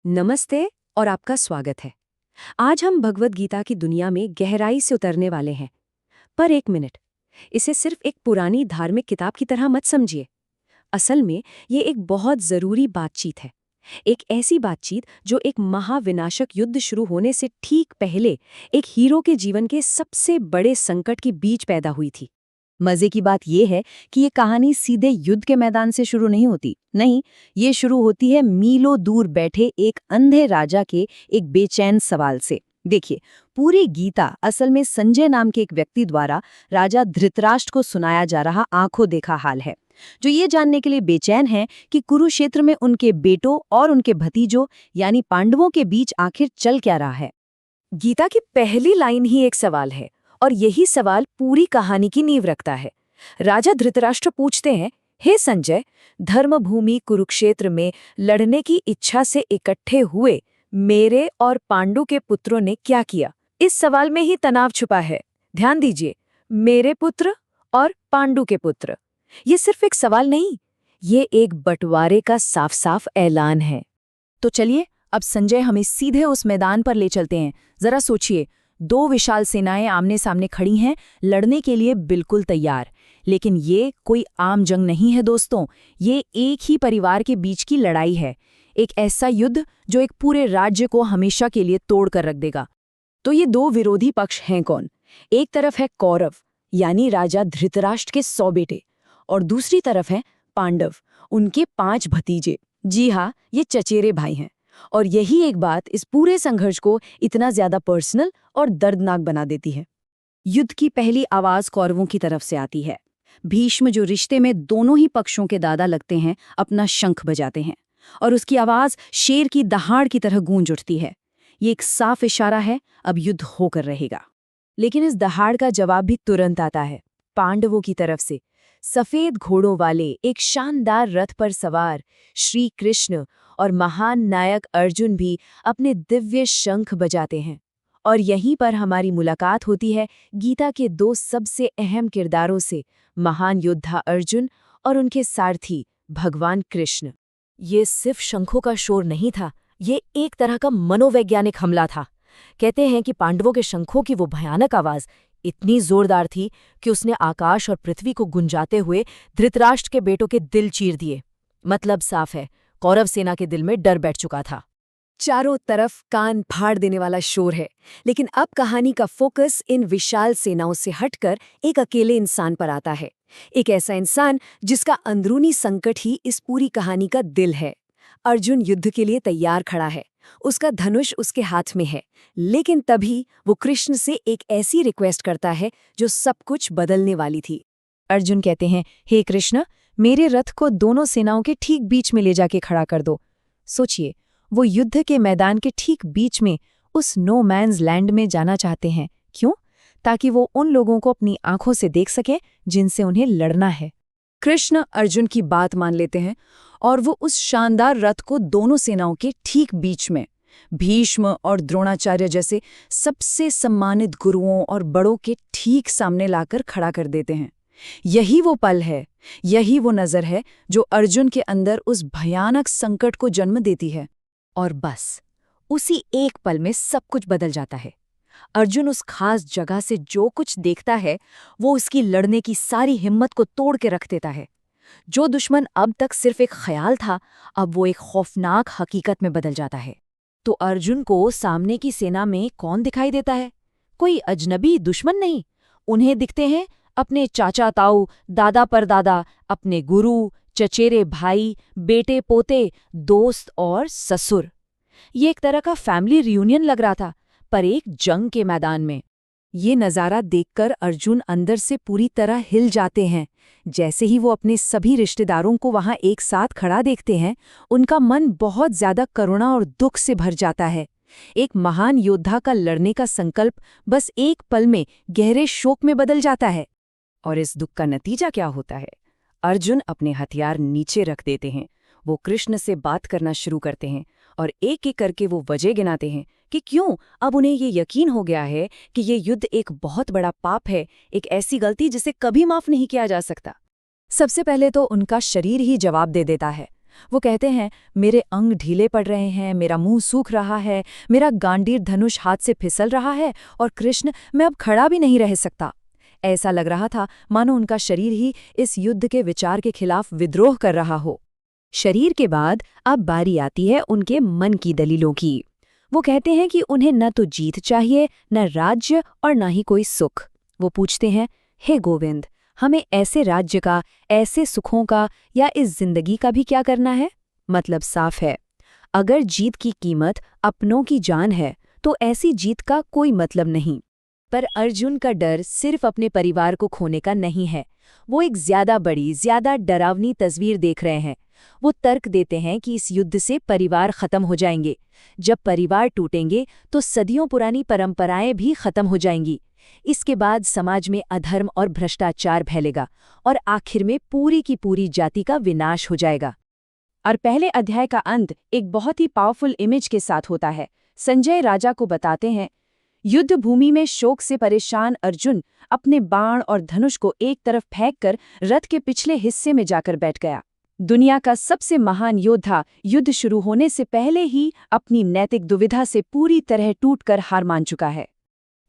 नमस्ते और आपका स्वागत है। आज हम भगवद गीता की दुनिया में गहराई से उतरने वाले हैं। पर एक मिनट, इसे सिर्फ एक पुरानी धार्मिक किताब की तरह मत समझिए। असल में ये एक बहुत जरूरी बातचीत है। एक ऐसी बातचीत जो एक महाविनाशक युद्ध शुरू होने से ठीक पहले एक हीरो के जीवन के सबसे बड़े संकट के बीच पैदा हुई थी। मजे की बात यह है कि ये कहानी सीधे युद्ध के मैदान से शुरू नहीं होती। नहीं, ये शुरू होती है मीलों दूर बैठे एक अंधे राजा के एक बेचैन सवाल से। देखिए, पूरी गीता असल में संजय नाम के एक व्यक्ति द्वारा राजा धृतराष्ट्र को सुनाया जा रहा आंखों देखा हाल है, जो ये जानने के लिए बेचैन है कि कुरुक्षेत्र में उनके बेटों और उनके भतीजों यानी पांडवों के बीच आखिर चल क्या रहा है। गीता की पहली लाइन ही एक सवाल है, और यही सवाल पूरी कहानी की नींव रखता है। राजा धृतराष्ट्र पूछते हैं, हे संजय, धर्मभूमि कुरुक्षेत्र में लड़ने की इच्छा से इकट्ठे हुए मेरे और पांडु के पुत्रों ने क्या किया? इस सवाल में ही तनाव छुपा है। ध्यान दीजिए, मेरे पुत्र और पांडु के पुत्र। ये सिर्फ एक सवाल नहीं, ये एक बंटवारे का साफ साफ ऐलान है। तो चलिए अब संजय हमें सीधे उस मैदान पर ले चलते हैं। जरा सोचिए, दो विशाल सेनाएं आमने सामने खड़ी हैं, लड़ने के लिए बिल्कुल तैयार। लेकिन ये कोई आम जंग नहीं है दोस्तों, ये एक ही परिवार के बीच की लड़ाई है। एक ऐसा युद्ध जो एक पूरे राज्य को हमेशा के लिए तोड़ कर रख देगा। तो ये दो विरोधी पक्ष हैं कौन? एक तरफ है कौरव, यानी राजा धृतराष्ट्र के 100 बेटे, और दूसरी तरफ है पांडव, उनके 5 भतीजे। जी हाँ, ये चचेरे भाई हैं। और यही एक बात इस पूरे संघर्ष को इतना ज्यादा पर्सनल और दर्दनाक बना देती है। युद्ध की पहली आवाज कौरवों की तरफ से आती है। भीष्म, जो रिश्ते में दोनों ही पक्षों के दादा लगते हैं, अपना शंख बजाते हैं और उसकी आवाज शेर की दहाड़ की तरह गूंज उठती है। ये एक साफ इशारा है, अब युद्ध होकर रहेगा। लेकिन इस दहाड़ का जवाब भी तुरंत आता है, पांडवों की तरफ से। सफेद घोड़ों वाले एक शानदार रथ पर सवार श्री कृष्ण और महान नायक अर्जुन भी अपने दिव्य शंख बजाते हैं। और यहीं पर हमारी मुलाकात होती है गीता के 2 सबसे अहम किरदारों से, महान योद्धा अर्जुन और उनके सारथी भगवान कृष्ण। ये सिर्फ शंखों का शोर नहीं था, ये एक तरह का मनोवैज्ञानिक हमला था। कहते हैं कि पांडवों के शंखों की वो भयानक आवाज इतनी जोरदार थी कि उसने आकाश और पृथ्वी को गुंजाते हुए धृतराष्ट्र के बेटों के दिल चीर दिए। मतलब साफ है, कौरव सेना के दिल में डर बैठ चुका था। चारों तरफ कान फाड़ देने वाला शोर है। लेकिन अब कहानी का फोकस इन विशाल सेनाओं से हटकर एक अकेले इंसान पर आता है। एक ऐसा इंसान जिसका अंदरूनी संकट ही इस पूरी कहानी का दिल है। अर्जुन युद्ध के लिए तैयार खड़ा है, उसका धनुष उसके हाथ में है। लेकिन तभी वो कृष्ण से एक ऐसी रिक्वेस्ट करता है जो सब कुछ बदलने वाली थी। अर्जुन कहते हैं, हे कृष्ण, मेरे रथ को दोनों सेनाओं के ठीक बीच में ले जाके खड़ा कर दो। सोचिए, वो युद्ध के मैदान के ठीक बीच में उस नो मैन्स लैंड में जाना चाहते हैं। क्यों? ताकि वो उन लोगों को अपनी आंखों से देख सके जिनसे उन्हें लड़ना है। कृष्ण अर्जुन की बात मान लेते हैं और वो उस शानदार रथ को दोनों सेनाओं के ठीक बीच में, भीष्म और द्रोणाचार्य जैसे सबसे सम्मानित गुरुओं और बड़ों के ठीक सामने लाकर खड़ा कर देते हैं। यही वो पल है, यही वो नज़र है जो अर्जुन के अंदर उस भयानक संकट को जन्म देती है। और बस उसी एक पल में सब कुछ बदल जाता है। अर्जुन उस खास जगह से जो कुछ देखता है वो उसकी लड़ने की सारी हिम्मत को तोड़ के रख देता है। जो दुश्मन अब तक सिर्फ एक ख्याल था, अब वो एक खौफनाक हकीकत में बदल जाता है। तो अर्जुन को सामने की सेना में कौन दिखाई देता है? कोई अजनबी दुश्मन नहीं। उन्हें दिखते हैं अपने चाचा ताऊ, दादा परदादा, अपने गुरु, चचेरे भाई, बेटे पोते, दोस्त और ससुर। ये एक तरह का फैमिली रियूनियन लग रहा था, पर एक जंग के मैदान में। ये नज़ारा देखकर अर्जुन अंदर से पूरी तरह हिल जाते हैं। जैसे ही वो अपने सभी रिश्तेदारों को वहां एक साथ खड़ा देखते हैं, उनका मन बहुत ज्यादा करुणा और दुख से भर जाता है। एक महान योद्धा का लड़ने का संकल्प बस एक पल में गहरे शोक में बदल जाता है। और इस दुख का नतीजा क्या होता है? अर्जुन अपने हथियार नीचे रख देते हैं। वो कृष्ण से बात करना शुरू करते हैं और एक एक करके वो वजह गिनाते हैं कि क्यों अब उन्हें ये यकीन हो गया है कि ये युद्ध एक बहुत बड़ा पाप है, एक ऐसी गलती जिसे कभी माफ नहीं किया जा सकता। सबसे पहले तो उनका शरीर ही जवाब दे देता है। वो कहते हैं, मेरे अंग ढीले पड़ रहे हैं, मेरा मुंह सूख रहा है, मेरा गांडीर धनुष हाथ से फिसल रहा है, और कृष्ण, मैं अब खड़ा भी नहीं रह सकता। ऐसा लग रहा था मानो उनका शरीर ही इस युद्ध के विचार के खिलाफ विद्रोह कर रहा हो। शरीर के बाद अब बारी आती है उनके मन की दलीलों की। वो कहते हैं कि उन्हें न तो जीत चाहिए, न राज्य और न ही कोई सुख। वो पूछते हैं, हे गोविंद, हमें ऐसे राज्य का, ऐसे सुखों का या इस जिंदगी का भी क्या करना है? मतलब साफ है, अगर जीत की कीमत अपनों की जान है तो ऐसी जीत का कोई मतलब नहीं। पर अर्जुन का डर सिर्फ अपने परिवार को खोने का नहीं है। वो एक ज्यादा बड़ी, ज्यादा डरावनी तस्वीर देख रहे हैं। वो तर्क देते हैं कि इस युद्ध से परिवार खत्म हो जाएंगे। जब परिवार टूटेंगे तो सदियों पुरानी परंपराएं भी खत्म हो जाएंगी। इसके बाद समाज में अधर्म और भ्रष्टाचार फैलेगा और आखिर में पूरी की पूरी जाति का विनाश हो जाएगा। और पहले अध्याय का अंत एक बहुत ही पावरफुल इमेज के साथ होता है। संजय राजा को बताते हैं, युद्ध भूमि में शोक से परेशान अर्जुन अपने बाण और धनुष को एक तरफ फेंककर रथ के पिछले हिस्से में जाकर बैठ गया। दुनिया का सबसे महान योद्धा युद्ध शुरू होने से पहले ही अपनी नैतिक दुविधा से पूरी तरह टूटकर हार मान चुका है।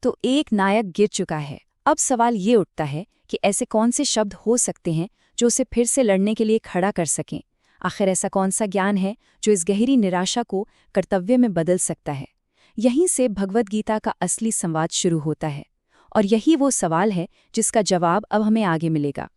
तो एक नायक गिर चुका है। अब सवाल ये उठता है कि ऐसे कौन से शब्द हो सकते हैं जो उसे फिर से लड़ने के लिए खड़ा कर सकें? आखिर ऐसा कौन सा ज्ञान है जो इस गहरी निराशा को कर्तव्य में बदल सकता है? यहीं से भगवद गीता का असली संवाद शुरू होता है, और यही वो सवाल है जिसका जवाब अब हमें आगे मिलेगा।